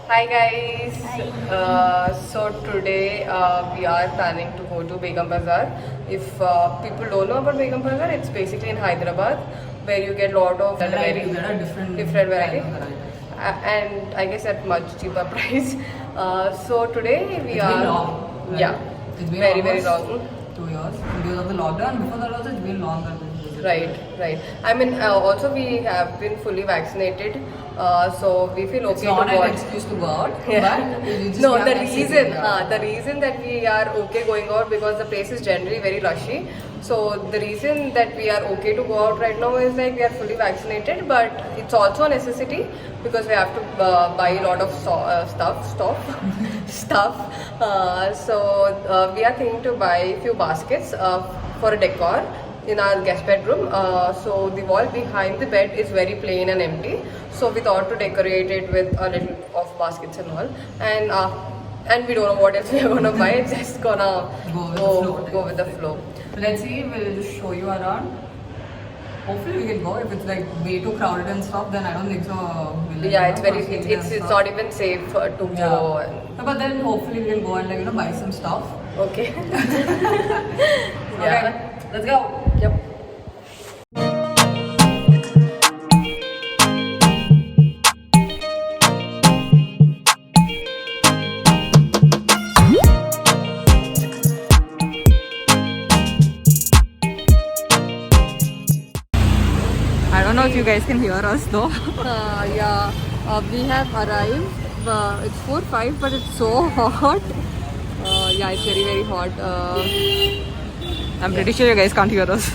Hi guys. Hi. So today we are planning to go to Begum Bazaar. If people don't know about Begum Bazaar, it's basically in Hyderabad where you get a lot of Variety, there are different variety. kind of varieties. And I guess at much cheaper price. So today we It's are been long. Right? yeah, It's been very almost long. 2 years because of the lockdown. Before that also, it's been longer. Right. I mean, also we have been fully vaccinated, so we feel It's okay not to go an out. excuse to go out, Yeah. but you just No, have the that reason, sitting down. the reason that we are okay going out because the place is generally very rushy. So the reason that we are okay to go out right now is like we are fully vaccinated, but it's also a necessity because we have to buy a lot of stuff. So we are thinking to buy a few baskets for a decor in our guest bedroom. So the wall behind the bed is very plain and empty. So we thought to decorate it with a little of baskets and all. And we don't know what else we are gonna buy. It's just gonna go with the flow. Let's see. We'll just show you around. Hopefully we can go. If it's like way too crowded and stuff, then I don't think so. Yeah, it's very it's not even safe to go. Yeah. No, but then hopefully we can go and buy some stuff. Okay. Yeah. Okay, let's go. Yep. I don't know if you guys can hear us though. Yeah, we have arrived. It's 4-5, but it's so hot. Yeah, it's very hot. I'm pretty sure you guys can't hear us.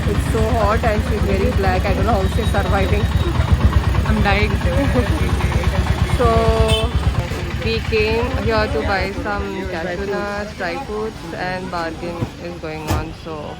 It's so hot and she's very black. I don't know how she's surviving. I'm dying. So we came here to buy some cashew nuts, dry fruits, and bargain is going on. So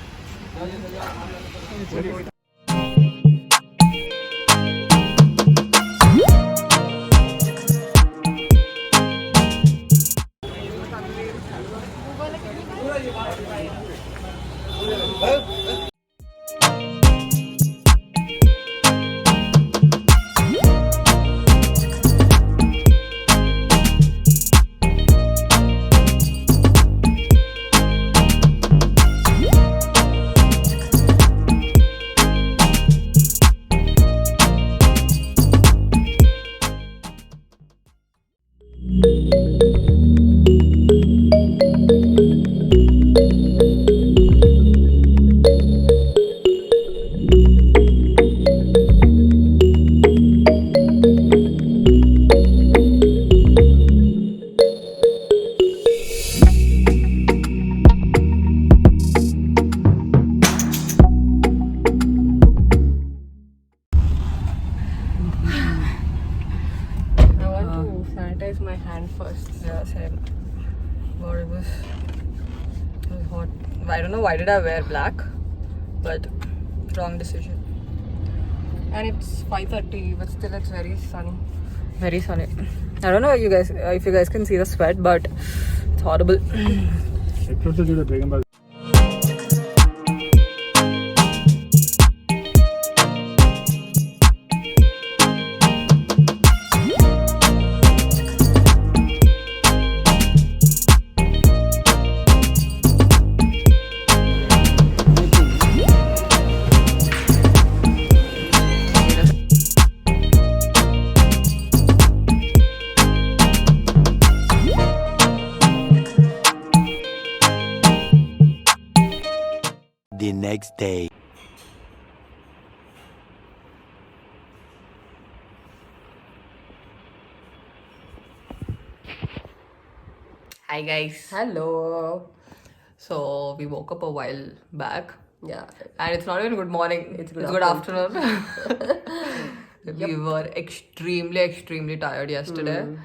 I want to sanitize my hand first. Yeah, same. God, it was hot. I don't know why did I wear black, but wrong decision. And it's 5:30, but still it's very sunny. Very sunny. I don't know if you guys can see the sweat, but it's horrible. the next day. Hi guys. Hello. So we woke up a while back, Yeah. and it's not even good morning. It's It's good good afternoon. We were extremely tired yesterday.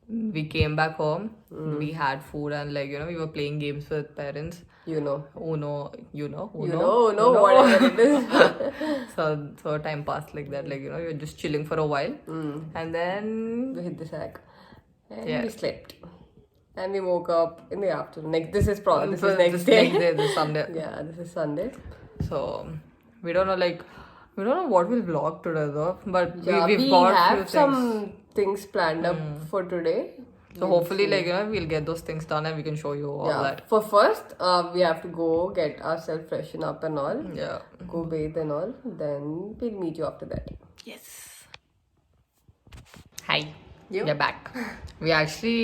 We came back home. We had food and we were playing games with parents. You know. Uno, Uno, Uno. whatever it is. So time passed like that. We were just chilling for a while, and then We hit the sack. And Yeah. we slept. And we woke up in the afternoon. This is next this day. next day, this Sunday. Yeah, this is Sunday. So we don't know we don't know what we'll vlog today though, but Yeah, we've we got few have things. some things planned up for today. So hopefully we'll get those things done and we can show you all Yeah. that. For first, we have to go get ourselves freshen up and all. Yeah. Go bathe and all. Then we'll meet you after that. Yes. Hi. You? We're back. We actually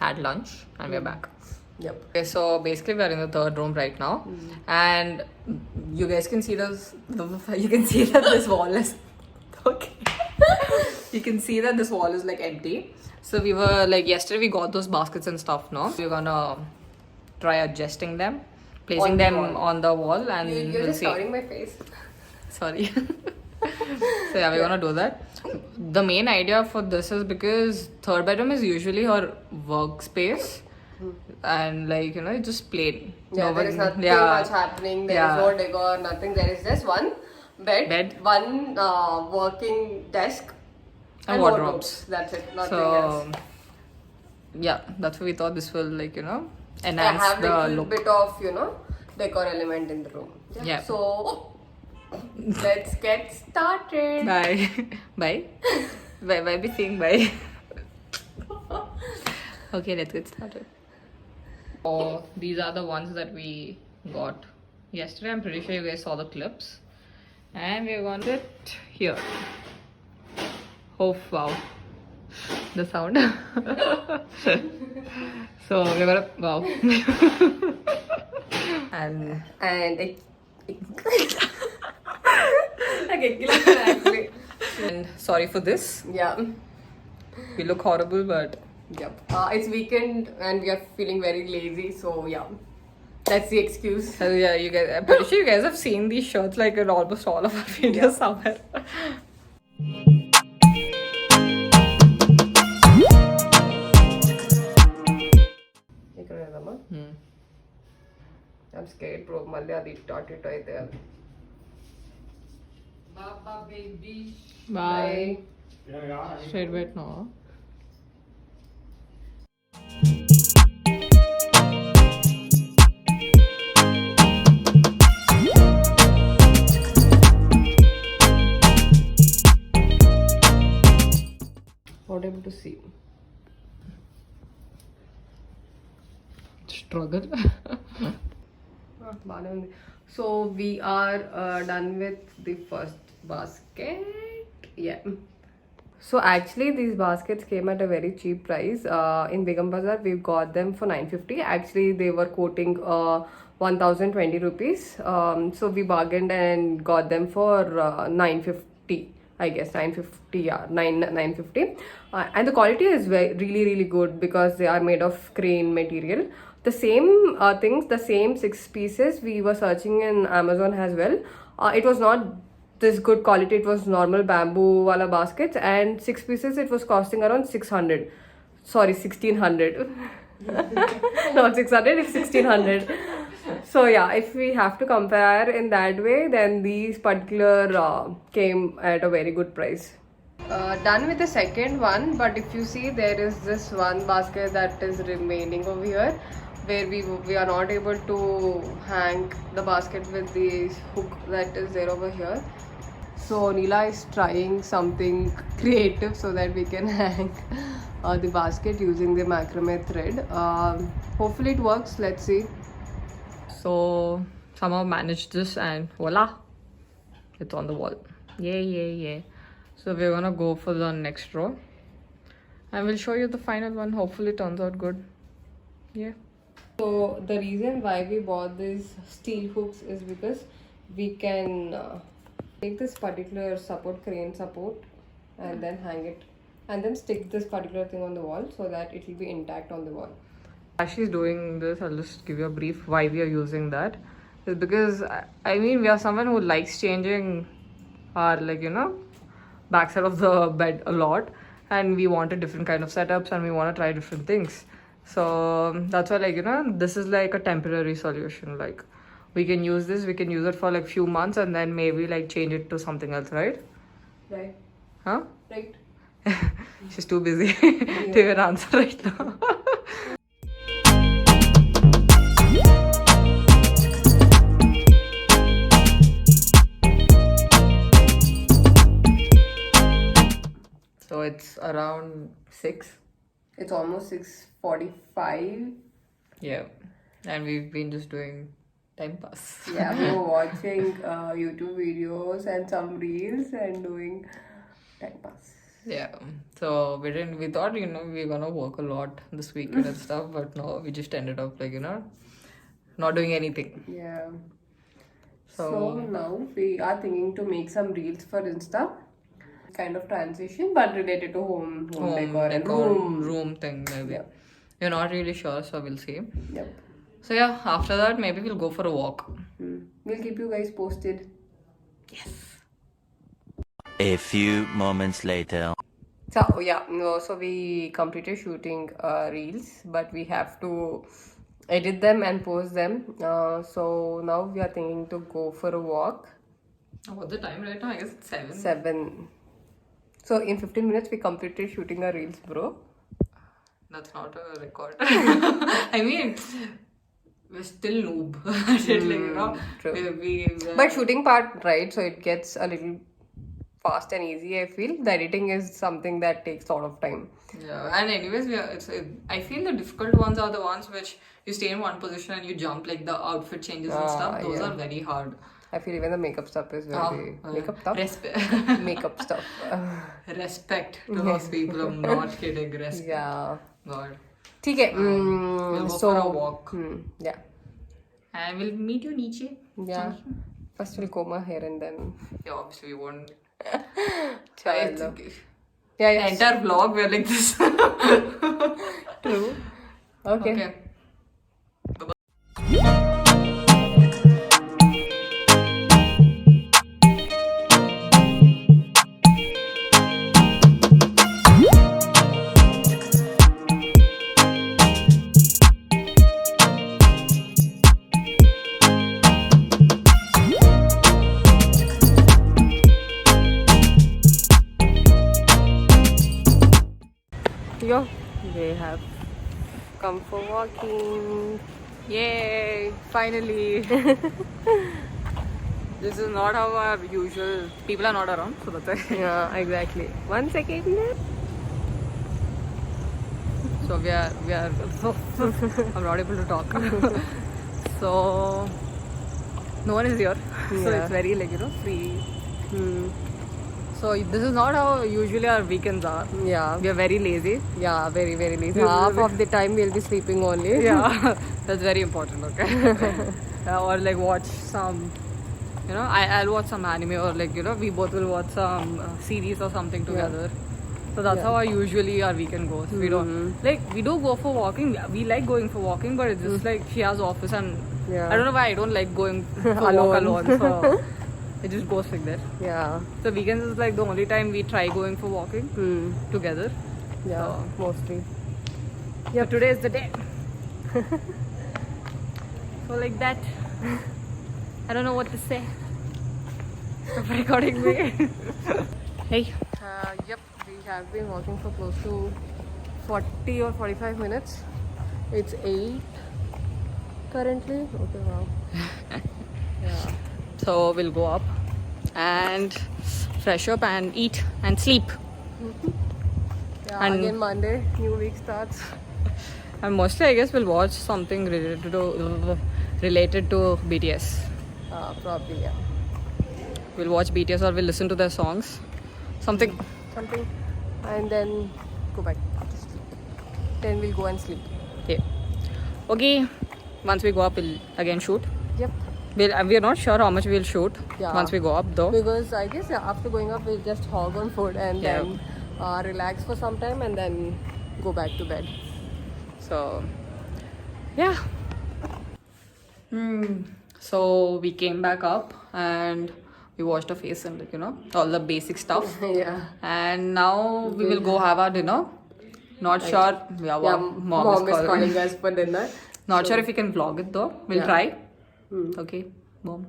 had lunch and we're back. Yep. Okay, so basically we're in the third room right now, and you guys can see this. You can see that this wall is okay. You can see that this wall is empty. So we were yesterday we got those baskets and stuff. No, we're gonna try adjusting them, placing On the them wall. on the wall, and You're we'll just see. covering my face. Sorry. So yeah, we're gonna do that. The main idea for this is because third bedroom is usually her workspace, and it's just plain. Yeah, there is nothing yeah. much happening. There is no decor, nothing. There is just one bed. One working desk, And wardrobes. That's it. Nothing So else. yeah, that's why we thought this will enhance I have the a little look. bit of decor element in the room. Yeah. So let's get started. Bye. Bye. Bye. Be saying bye. Okay, let's get started. Oh, these are the ones that we got yesterday. I'm pretty sure you guys saw the clips, and we're going to it here. Oh wow, the sound. So we're gonna wow. and actually. and sorry for this. Yeah. We look horrible, but Yep. It's weekend and we are feeling very lazy, so yeah. That's the excuse. yeah, you guys. I'm pretty sure you guys have seen these shirts in almost all of our videos somewhere. I'm scared, bro. Malli adi taught it right there. Bye. Straight wait now. Not able to see. Struggle. So we are done with the first basket. Yeah. So actually these baskets came at a very cheap price. In Begum Bazaar we got them for 950. Actually they were quoting 1020 rupees. So we bargained and got them for 950. I guess 950, yeah, 950. And the quality is really good because they are made of crane material. The same things, the same 6 pieces we were searching in Amazon as well. It was not this good quality. It was normal bamboo wala baskets, and 6 pieces it was costing around 600. Sorry, 1600. Not 600, it's 1600. So yeah, if we have to compare in that way, then these particular came at a very good price. Done with the second one, but if you see, there is this one basket that is remaining over here, where we are not able to hang the basket with the hook that is there over here. So Neela is trying something creative so that we can hang the basket using the macrame thread. Hopefully it works. Let's see. So somehow managed this, and voila, it's on the wall. Yay. So we're gonna go for the next row, and we'll show you the final one. Hopefully it turns out good. Yeah. So the reason why we bought these steel hooks is because we can take this particular crane support, and then hang it, and then stick this particular thing on the wall so that it will be intact on the wall. As she's doing this, I'll just give you a brief why we are using that. Is because I mean we are someone who likes changing our backside of the bed a lot, and we wanted different kind of setups and we want to try different things. So that's why this is like a temporary solution. Like we can use this, we can use it for like few months and then maybe like change it to something else, right? Right. Huh? Right. She's too busy to even answer right now. So it's around 6. It's almost 6:45. Yeah. And we've been just doing time pass. Yeah, we were watching YouTube videos and some reels and doing time pass. Yeah. So we thought, we're gonna work a lot this weekend and stuff, but no, we just ended up not doing anything. Yeah. So now we are thinking to make some reels for Insta. Kind of transition, but related to home decor and room thing maybe. Yeah. We're not really sure, so we'll see. Yep. So yeah, after that maybe we'll go for a walk. We'll keep you guys posted. A few moments later. So yeah, no, so we completed shooting reels, but we have to edit them and post them. So now we are thinking to go for a walk. What's the time right now? I guess it's 7. 7. So in 15 minutes we completed shooting our reels, bro. That's not a record. I mean, we're still noob at it, True. But shooting part, right? So it gets a little fast and easy. I feel the editing is something that takes a lot of time. Yeah, and anyways, I feel the difficult ones are the ones which you stay in one position and you jump, like the outfit changes and stuff. Those are very hard. I feel even the makeup stuff is very makeup stuff. Makeup stuff. Respect to those people. I'm not kidding. Respect. Yeah. God. Okay. We'll go for a walk. Yeah. And we'll meet you niche. Yeah. First we'll comb our hair and then. Yeah, obviously we won't. Chalo. Yeah, yeah. The entire vlog we're like this. True. Okay. Okay. Yo, they have come for walking. Yay! Finally! This is not how our usual people are not around, so that's why. Yeah, exactly. 1 second. So we are I'm not able to talk. So no one is here. So Yeah. it's very free. So this is not how usually our weekends are. Yeah. We are very lazy. Yeah, very, very lazy. Half of the time we'll be sleeping only. Yeah, that's very important. Okay. Or watch some, I'll watch some anime, or we both will watch some series or something together. So that's how usually our weekend goes. We don't we do go for walking. We like going for walking, but it's just she has office, and I don't know why I don't like going for walk alone. So it just goes like that. Yeah. So weekends is the only time we try going for walking together. Yeah, mostly. Yeah, today is the day. So like that. I don't know what to say. Stop recording me. Hey. Yep, we have been walking for close to 40 or 45 minutes. It's 8 currently. Okay, wow. Yeah. So we'll go up and fresh up and eat and sleep. Yeah, And- again Monday, new week starts. And mostly I guess we'll watch something related to BTS. Probably, yeah. We'll watch BTS or we'll listen to their songs. Something. And then go back to sleep. Then we'll go and sleep. Yeah. Okay. Once we go up, we'll again shoot. Yep. We're not sure how much we'll shoot Yeah. once we go up though. Because I guess after going up, we'll just hog on food and Yeah. then relax for some time and then go back to bed. So, yeah. So we came back up and we washed our face and like, you know, all the basic stuff. Yeah. And now we will go have our dinner. Not sure. Yeah, Yeah, mom is calling us for dinner. Not sure if we can vlog it though. We'll Yeah. try. Okay, mom.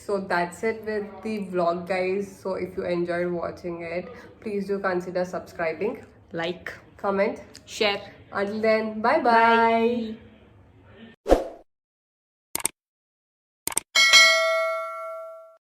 So that's it with the vlog, guys. So if you enjoyed watching it, please do consider subscribing, Like, comment. share. Until then, bye bye.